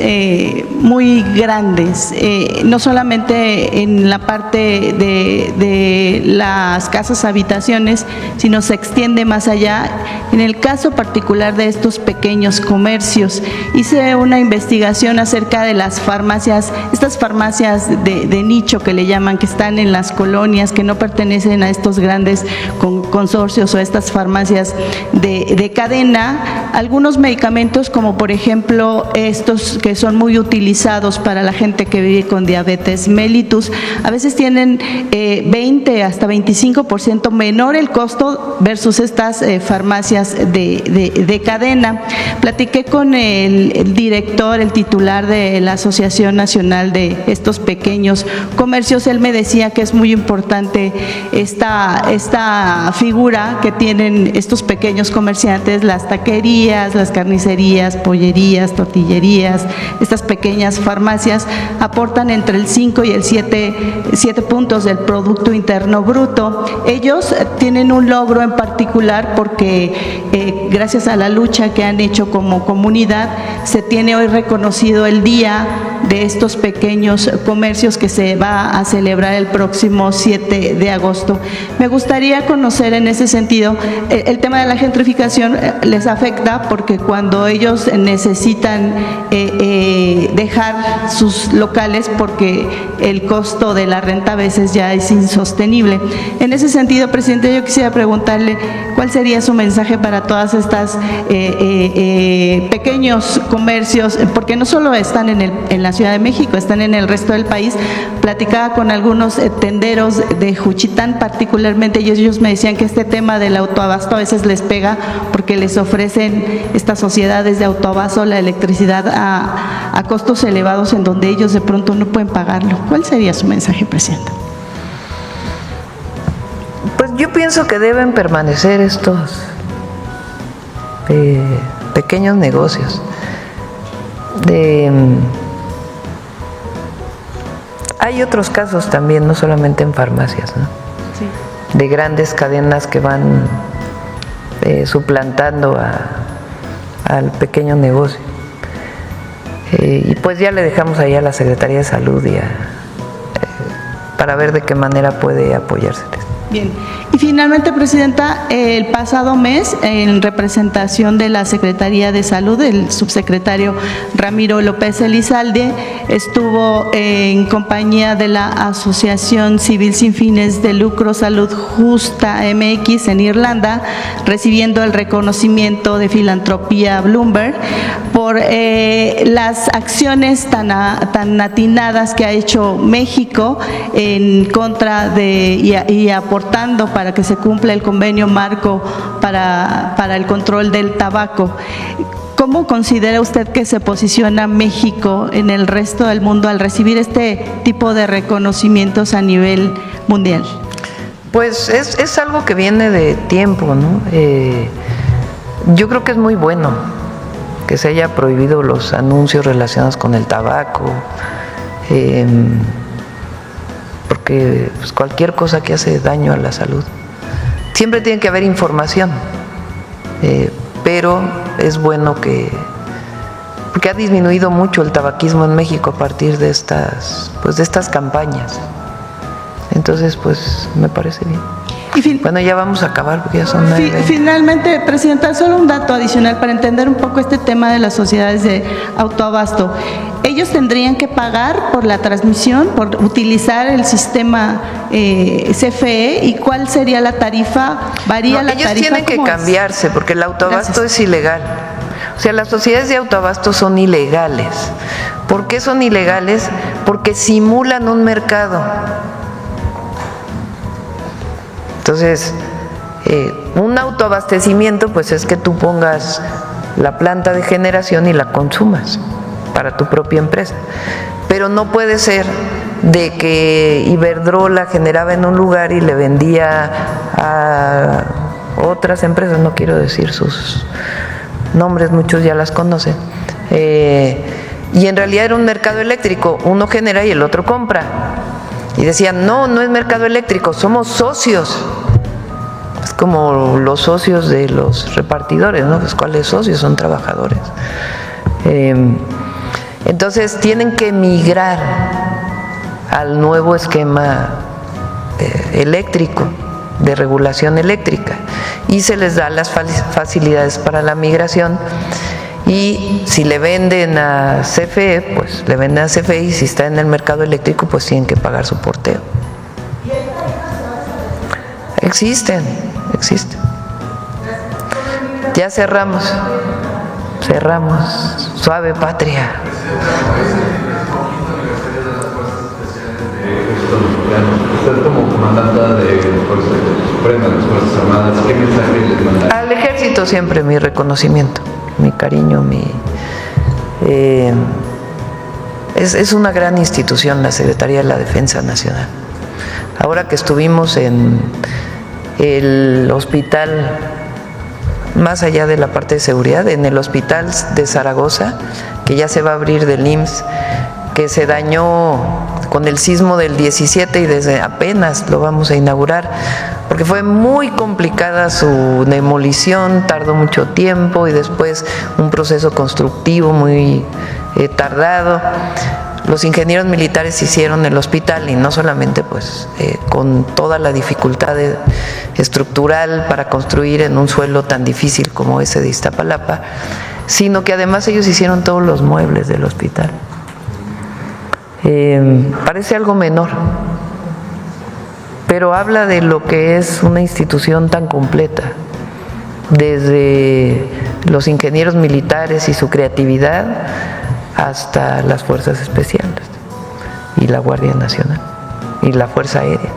muy grandes, no solamente en la parte de las casas habitaciones, sino se extiende más allá. En el caso particular de estos pequeños comercios, hice una investigación acerca de las farmacias, estas farmacias de nicho que le llaman, que están en las colonias, que no pertenecen a estos grandes consorcios o estas farmacias de cadena. Algunos medicamentos, como por ejemplo estos que son muy utilizados para la gente que vive con diabetes mellitus, a veces tienen 20 hasta 25% menor el costo versus estas farmacias de cadena. Platiqué con el director, el titular de la Asociación Nacional de estos pequeños comercios. Él me decía que es muy importante esta figura que tienen estos pequeños comerciantes, las taquerías, las carnicerías, pollerías, tortillerías. Estas pequeñas farmacias aportan entre el 5 y el 7 puntos del Producto Interno Bruto. Ellos tienen un logro en particular porque gracias a la lucha que han hecho como comunidad, se tiene hoy reconocido el Día de estos pequeños comercios, que se va a celebrar el próximo 7 de agosto. Me gustaría conocer en ese sentido, el tema de la gentrificación les afecta porque cuando ellos necesitan dejar sus locales porque el costo de la renta a veces ya es insostenible. En ese sentido, presidente, yo quisiera preguntarle cuál sería su mensaje para todas estas pequeños comercios, porque no solo están en la Ciudad de México, están en el resto del país. Platicaba con algunos tenderos de Juchitán particularmente, y ellos me decían que este tema del autoabasto a veces les pega porque les ofrecen estas sociedades de autoabasto la electricidad a costos elevados en donde ellos de pronto no pueden pagarlo. ¿Cuál sería su mensaje, presidenta? Pues yo pienso que deben permanecer estos pequeños negocios. Hay otros casos también, no solamente en farmacias, ¿no? Sí. De grandes cadenas que van suplantando al pequeño negocio. Y pues ya le dejamos ahí a la Secretaría de Salud para ver de qué manera puede apoyárseles. Bien, y finalmente, presidenta, el pasado mes, en representación de la Secretaría de Salud, el subsecretario Ramiro López Elizalde estuvo en compañía de la Asociación Civil Sin Fines de Lucro Salud Justa MX en Irlanda, recibiendo el reconocimiento de Filantropía Bloomberg por las acciones tan atinadas que ha hecho México en contra de y aportando para que se cumpla el convenio marco para el control del tabaco. ¿Cómo considera usted que se posiciona México en el resto del mundo al recibir este tipo de reconocimientos a nivel mundial? Pues es algo que viene de tiempo, ¿no? Yo creo que es muy bueno que se haya prohibido los anuncios relacionados con el tabaco, porque pues, cualquier cosa que hace daño a la salud. Siempre tiene que haber información, pero es bueno porque ha disminuido mucho el tabaquismo en México a partir de estas campañas. Entonces, pues me parece bien. Bueno, ya vamos a acabar porque ya son 9:20. Finalmente, Presidenta, solo un dato adicional para entender un poco este tema de las sociedades de autoabasto. ¿Ellos tendrían que pagar por la transmisión, por utilizar el sistema CFE? ¿Y cuál sería la tarifa? ¿Varía la tarifa? Ellos tienen que cambiarse porque el autoabasto es ilegal. O sea, las sociedades de autoabasto son ilegales. ¿Por qué son ilegales? Porque simulan un mercado. Entonces, un autoabastecimiento pues es que tú pongas la planta de generación y la consumas para tu propia empresa. Pero no puede ser de que Iberdrola generaba en un lugar y le vendía a otras empresas, no quiero decir sus nombres, muchos ya las conocen, y en realidad era un mercado eléctrico, uno genera y el otro compra. Y decían, no es mercado eléctrico, somos socios. Es como los socios de los repartidores, ¿no? Pues, ¿cuáles socios? Son trabajadores. Entonces tienen que migrar al nuevo esquema eléctrico, de regulación eléctrica, y se les da las facilidades para la migración. Y si le venden a CFE, pues le venden a CFE, y si está en el mercado eléctrico, pues tienen que pagar su porteo. Existen. Ya cerramos. Suave patria. Usted como comandante de Fuerzas Supremas, de las Fuerzas Armadas, ¿qué mensaje les manda? Al ejército siempre mi reconocimiento, mi cariño, es una gran institución la Secretaría de la Defensa Nacional. Ahora que estuvimos en el hospital, más allá de la parte de seguridad, en el hospital de Zaragoza, que ya se va a abrir del IMSS, que se dañó con el sismo del 17 y desde apenas lo vamos a inaugurar, porque fue muy complicada su demolición, tardó mucho tiempo y después un proceso constructivo muy tardado. Los ingenieros militares hicieron el hospital y no solamente pues con toda la dificultad estructural para construir en un suelo tan difícil como ese de Iztapalapa, sino que además ellos hicieron todos los muebles del hospital. Parece algo menor, pero habla de lo que es una institución tan completa, desde los ingenieros militares y su creatividad hasta las fuerzas especiales y la Guardia Nacional y la Fuerza Aérea,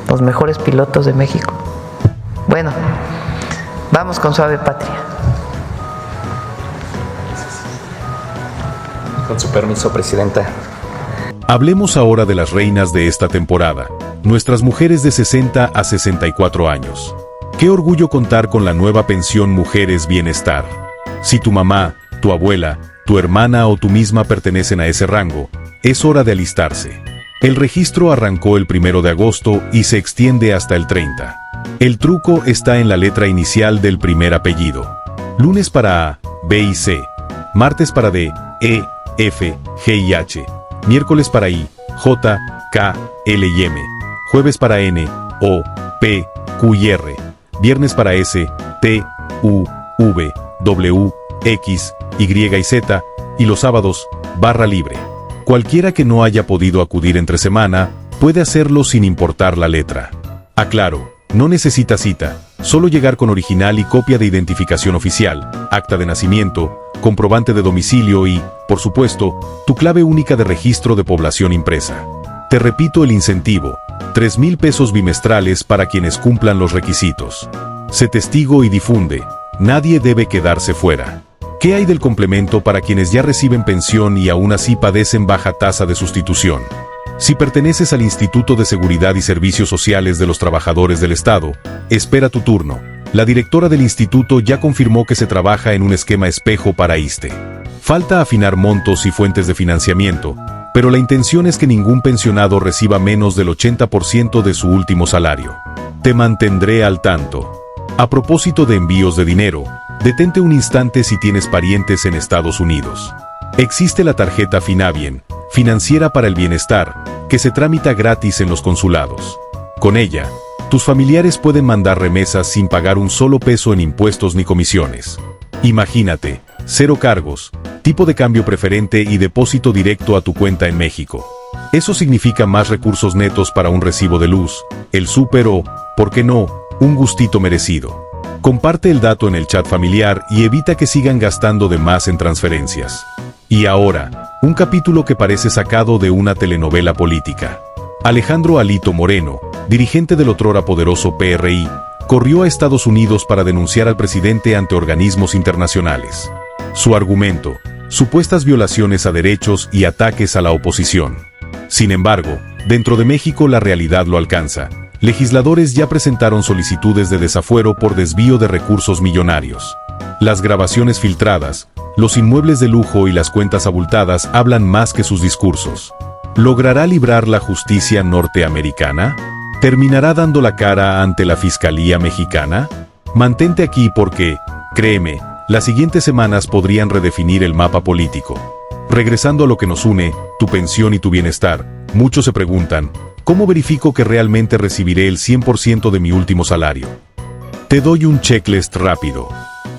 los mejores pilotos de México. Bueno, vamos con Suave Patria. Con su permiso, Presidenta. Hablemos ahora de las reinas de esta temporada, nuestras mujeres de 60 a 64 años. Qué orgullo contar con la nueva pensión Mujeres Bienestar. Si tu mamá, tu abuela, tu hermana o tú misma pertenecen a ese rango, es hora de alistarse. El registro arrancó el 1 de agosto y se extiende hasta el 30. El truco está en la letra inicial del primer apellido. Lunes para A, B y C. Martes para D, E, F, G y H. Miércoles para I, J, K, L y M. Jueves para N, O, P, Q y R. Viernes para S, T, U, V, W, X, Y y Z. Y los sábados, barra libre. Cualquiera que no haya podido acudir entre semana, puede hacerlo sin importar la letra. Aclaro, no necesita cita, solo llegar con original y copia de identificación oficial, acta de nacimiento, comprobante de domicilio y, por supuesto, tu clave única de registro de población impresa. Te repito el incentivo, 3,000 pesos bimestrales para quienes cumplan los requisitos. Sé testigo y difunde, nadie debe quedarse fuera. ¿Qué hay del complemento para quienes ya reciben pensión y aún así padecen baja tasa de sustitución? Si perteneces al Instituto de Seguridad y Servicios Sociales de los Trabajadores del Estado, espera tu turno. La directora del instituto ya confirmó que se trabaja en un esquema espejo para ISSSTE. Falta afinar montos y fuentes de financiamiento, pero la intención es que ningún pensionado reciba menos del 80% de su último salario. Te mantendré al tanto. A propósito de envíos de dinero, detente un instante si tienes parientes en Estados Unidos. Existe la tarjeta Finavien, Financiera para el Bienestar, que se tramita gratis en los consulados. Con ella, tus familiares pueden mandar remesas sin pagar un solo peso en impuestos ni comisiones. Imagínate, 0 cargos, tipo de cambio preferente y depósito directo a tu cuenta en México. Eso significa más recursos netos para un recibo de luz, el súper o, ¿por qué no?, un gustito merecido. Comparte el dato en el chat familiar y evita que sigan gastando de más en transferencias. Y ahora, un capítulo que parece sacado de una telenovela política. Alejandro Alito Moreno, dirigente del otrora poderoso PRI, corrió a Estados Unidos para denunciar al presidente ante organismos internacionales. Su argumento: supuestas violaciones a derechos y ataques a la oposición. Sin embargo, dentro de México la realidad lo alcanza. Legisladores ya presentaron solicitudes de desafuero por desvío de recursos millonarios. Las grabaciones filtradas, los inmuebles de lujo y las cuentas abultadas hablan más que sus discursos. ¿Logrará librar la justicia norteamericana? ¿Terminará dando la cara ante la Fiscalía mexicana? Mantente aquí porque, créeme, las siguientes semanas podrían redefinir el mapa político. Regresando a lo que nos une, tu pensión y tu bienestar, muchos se preguntan, ¿cómo verifico que realmente recibiré el 100% de mi último salario? Te doy un checklist rápido.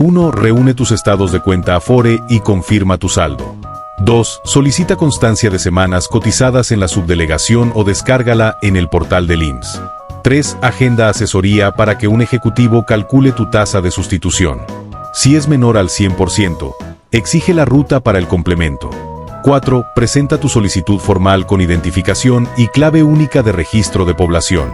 1. Reúne tus estados de cuenta Afore y confirma tu saldo. 2. Solicita constancia de semanas cotizadas en la subdelegación o descárgala en el portal del IMSS. 3. Agenda asesoría para que un ejecutivo calcule tu tasa de sustitución. Si es menor al 100%, exige la ruta para el complemento. 4. Presenta tu solicitud formal con identificación y clave única de registro de población.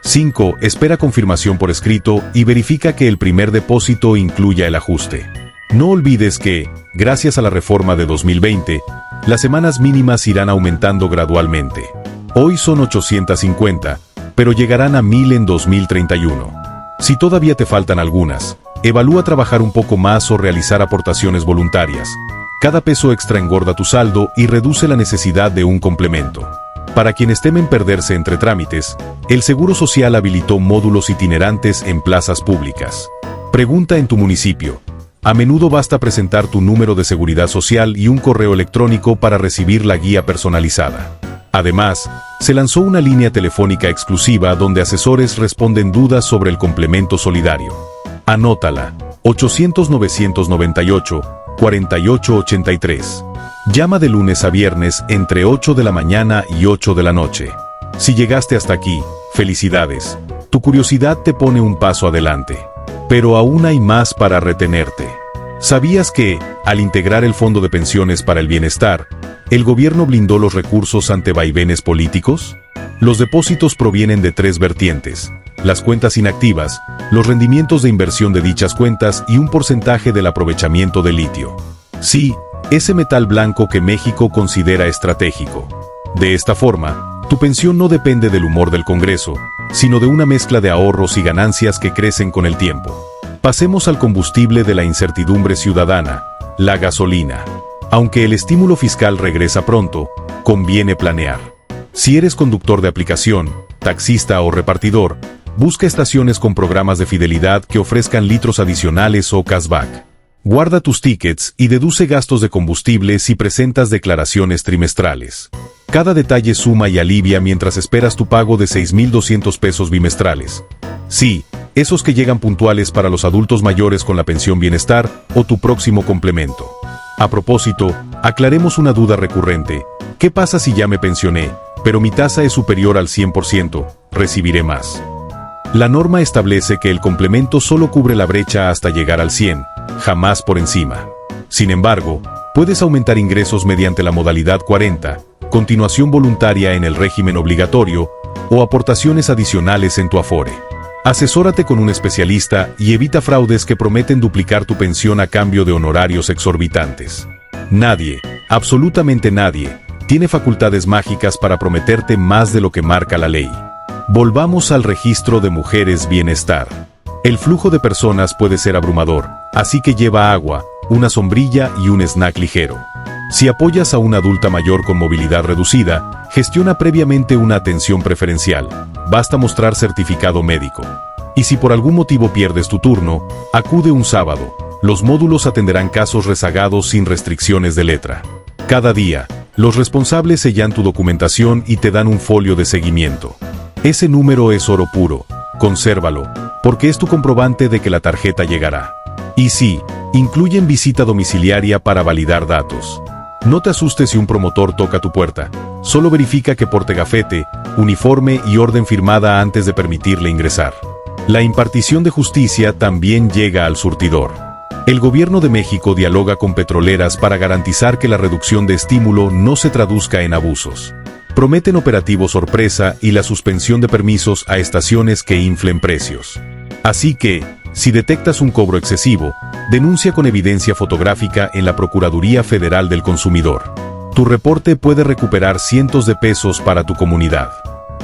5. Espera confirmación por escrito y verifica que el primer depósito incluya el ajuste. No olvides que, gracias a la reforma de 2020, las semanas mínimas irán aumentando gradualmente. Hoy son 850, pero llegarán a 1000 en 2031. Si todavía te faltan algunas, evalúa trabajar un poco más o realizar aportaciones voluntarias. Cada peso extra engorda tu saldo y reduce la necesidad de un complemento. Para quienes temen perderse entre trámites, el Seguro Social habilitó módulos itinerantes en plazas públicas. Pregunta en tu municipio. A menudo basta presentar tu número de seguridad social y un correo electrónico para recibir la guía personalizada. Además, se lanzó una línea telefónica exclusiva donde asesores responden dudas sobre el complemento solidario. Anótala: 800-998-4883. Llama de lunes a viernes entre 8 de la mañana y 8 de la noche. Si llegaste hasta aquí, felicidades. Tu curiosidad te pone un paso adelante. Pero aún hay más para retenerte. ¿Sabías que, al integrar el Fondo de Pensiones para el Bienestar, el gobierno blindó los recursos ante vaivenes políticos? Los depósitos provienen de 3 vertientes: las cuentas inactivas, los rendimientos de inversión de dichas cuentas y un porcentaje del aprovechamiento de litio. Sí, ese metal blanco que México considera estratégico. De esta forma, tu pensión no depende del humor del Congreso, sino de una mezcla de ahorros y ganancias que crecen con el tiempo. Pasemos al combustible de la incertidumbre ciudadana, la gasolina. Aunque el estímulo fiscal regresa pronto, conviene planear. Si eres conductor de aplicación, taxista o repartidor, busca estaciones con programas de fidelidad que ofrezcan litros adicionales o cashback. Guarda tus tickets y deduce gastos de combustible si presentas declaraciones trimestrales. Cada detalle suma y alivia mientras esperas tu pago de 6,200 pesos bimestrales. Sí, esos que llegan puntuales para los adultos mayores con la pensión bienestar o tu próximo complemento. A propósito, aclaremos una duda recurrente. ¿Qué pasa si ya me pensioné, pero mi tasa es superior al 100%? ¿Recibiré más? La norma establece que el complemento solo cubre la brecha hasta llegar al 100%, jamás por encima. Sin embargo, puedes aumentar ingresos mediante la modalidad 40, continuación voluntaria en el régimen obligatorio, o aportaciones adicionales en tu Afore. Asesórate con un especialista y evita fraudes que prometen duplicar tu pensión a cambio de honorarios exorbitantes. Nadie, absolutamente nadie, tiene facultades mágicas para prometerte más de lo que marca la ley. Volvamos al registro de mujeres bienestar. El flujo de personas puede ser abrumador, así que lleva agua, una sombrilla y un snack ligero. Si apoyas a una adulta mayor con movilidad reducida, gestiona previamente una atención preferencial. Basta mostrar certificado médico. Y si por algún motivo pierdes tu turno, acude un sábado. Los módulos atenderán casos rezagados sin restricciones de letra. Cada día, los responsables sellan tu documentación y te dan un folio de seguimiento. Ese número es oro puro. Consérvalo, porque es tu comprobante de que la tarjeta llegará. Y sí, incluyen visita domiciliaria para validar datos. No te asustes si un promotor toca tu puerta. Solo verifica que porte gafete, uniforme y orden firmada antes de permitirle ingresar. La impartición de justicia también llega al surtidor. El Gobierno de México dialoga con petroleras para garantizar que la reducción de estímulo no se traduzca en abusos. Prometen operativo sorpresa y la suspensión de permisos a estaciones que inflen precios. Así que, si detectas un cobro excesivo, denuncia con evidencia fotográfica en la Procuraduría Federal del Consumidor. Tu reporte puede recuperar cientos de pesos para tu comunidad.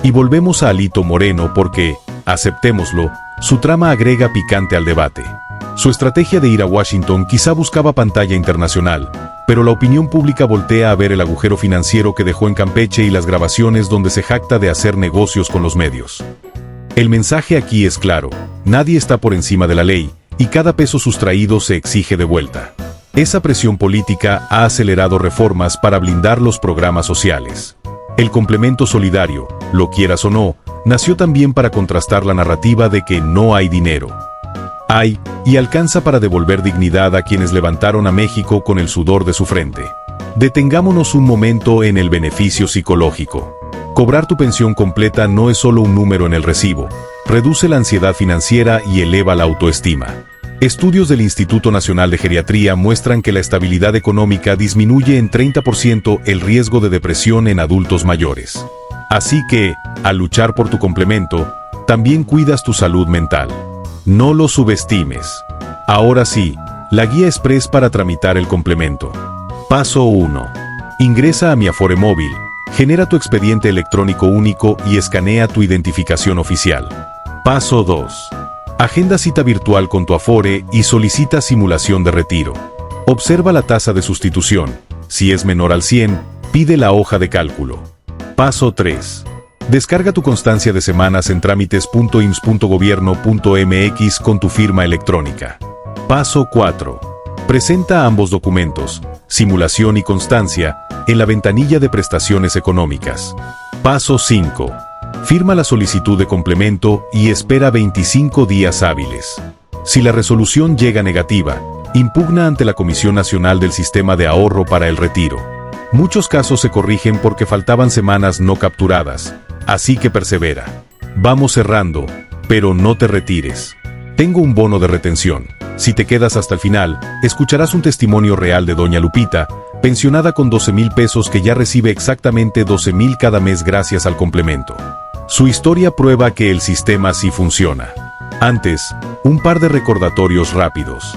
Y volvemos a Alito Moreno porque, aceptémoslo, su trama agrega picante al debate. Su estrategia de ir a Washington quizá buscaba pantalla internacional, pero la opinión pública voltea a ver el agujero financiero que dejó en Campeche y las grabaciones donde se jacta de hacer negocios con los medios. El mensaje aquí es claro: nadie está por encima de la ley, y cada peso sustraído se exige de vuelta. Esa presión política ha acelerado reformas para blindar los programas sociales. El complemento solidario, lo quieras o no, nació también para contrastar la narrativa de que no hay dinero. Hay, y alcanza para devolver dignidad a quienes levantaron a México con el sudor de su frente. Detengámonos un momento en el beneficio psicológico. Cobrar tu pensión completa no es solo un número en el recibo, reduce la ansiedad financiera y eleva la autoestima. Estudios del Instituto Nacional de Geriatría muestran que la estabilidad económica disminuye en 30% el riesgo de depresión en adultos mayores. Así que, al luchar por tu complemento, también cuidas tu salud mental. No lo subestimes. Ahora sí, la guía express para tramitar el complemento. Paso 1. Ingresa a Mi Afore Móvil, genera tu expediente electrónico único y escanea tu identificación oficial. Paso 2. Agenda cita virtual con tu Afore y solicita simulación de retiro. Observa la tasa de sustitución. Si es menor al 100, pide la hoja de cálculo. Paso 3. Descarga tu constancia de semanas en trámites.ims.gobierno.mx con tu firma electrónica. Paso 4. Presenta ambos documentos, simulación y constancia, en la ventanilla de prestaciones económicas. Paso 5. Firma la solicitud de complemento y espera 25 días hábiles. Si la resolución llega negativa, impugna ante la Comisión Nacional del Sistema de Ahorro para el Retiro. Muchos casos se corrigen porque faltaban semanas no capturadas. Así que persevera. Vamos cerrando, pero no te retires. Tengo un bono de retención. Si te quedas hasta el final, escucharás un testimonio real de doña Lupita, pensionada con 12,000 pesos que ya recibe exactamente 12,000 cada mes gracias al complemento. Su historia prueba que el sistema sí funciona. Antes, un par de recordatorios rápidos.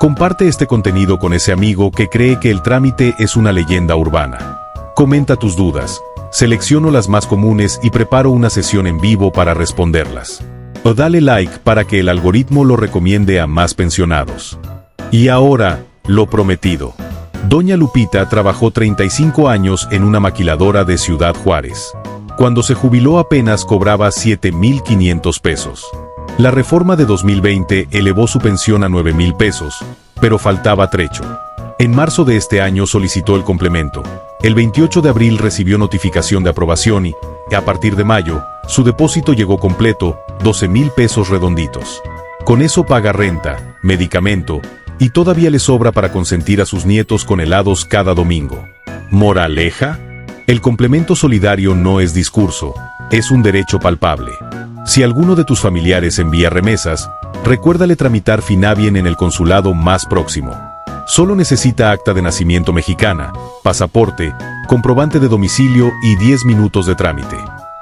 Comparte este contenido con ese amigo que cree que el trámite es una leyenda urbana. Comenta tus dudas. Selecciono las más comunes y preparo una sesión en vivo para responderlas. O dale like para que el algoritmo lo recomiende a más pensionados. Y ahora, lo prometido. Doña Lupita trabajó 35 años en una maquiladora de Ciudad Juárez. Cuando se jubiló apenas cobraba 7,500 pesos. La reforma de 2020 elevó su pensión a 9,000 pesos, pero faltaba trecho. En marzo de este año solicitó el complemento. El 28 de abril recibió notificación de aprobación y, a partir de mayo, su depósito llegó completo, 12,000 pesos redonditos. Con eso paga renta, medicamento, y todavía le sobra para consentir a sus nietos con helados cada domingo. ¿Moraleja? El complemento solidario no es discurso, es un derecho palpable. Si alguno de tus familiares envía remesas, recuérdale tramitar Finavien en el consulado más próximo. Solo necesita acta de nacimiento mexicana, pasaporte, comprobante de domicilio y 10 minutos de trámite.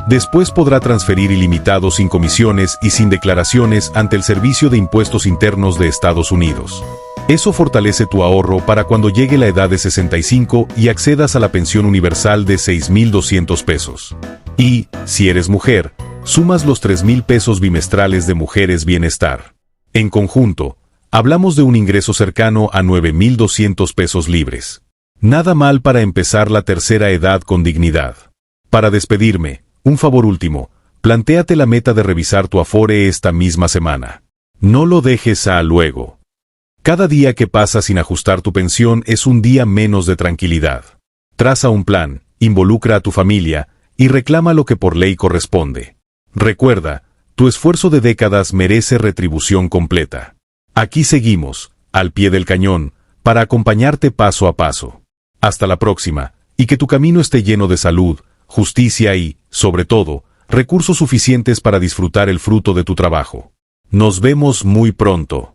Después podrá transferir ilimitado sin comisiones y sin declaraciones ante el Servicio de Impuestos Internos de Estados Unidos. Eso fortalece tu ahorro para cuando llegue la edad de 65 y accedas a la pensión universal de 6,200 pesos. Y, si eres mujer, sumas los 3,000 pesos bimestrales de Mujeres Bienestar. En conjunto, hablamos de un ingreso cercano a 9,200 pesos libres. Nada mal para empezar la tercera edad con dignidad. Para despedirme, un favor último, Plantéate la meta de revisar tu Afore esta misma semana. No lo dejes a luego. Cada día que pasa sin ajustar tu pensión es un día menos de tranquilidad. Traza un plan, involucra a tu familia y reclama lo que por ley corresponde. Recuerda, tu esfuerzo de décadas merece retribución completa. Aquí seguimos, al pie del cañón, para acompañarte paso a paso. Hasta la próxima, y que tu camino esté lleno de salud, justicia y, sobre todo, recursos suficientes para disfrutar el fruto de tu trabajo. Nos vemos muy pronto.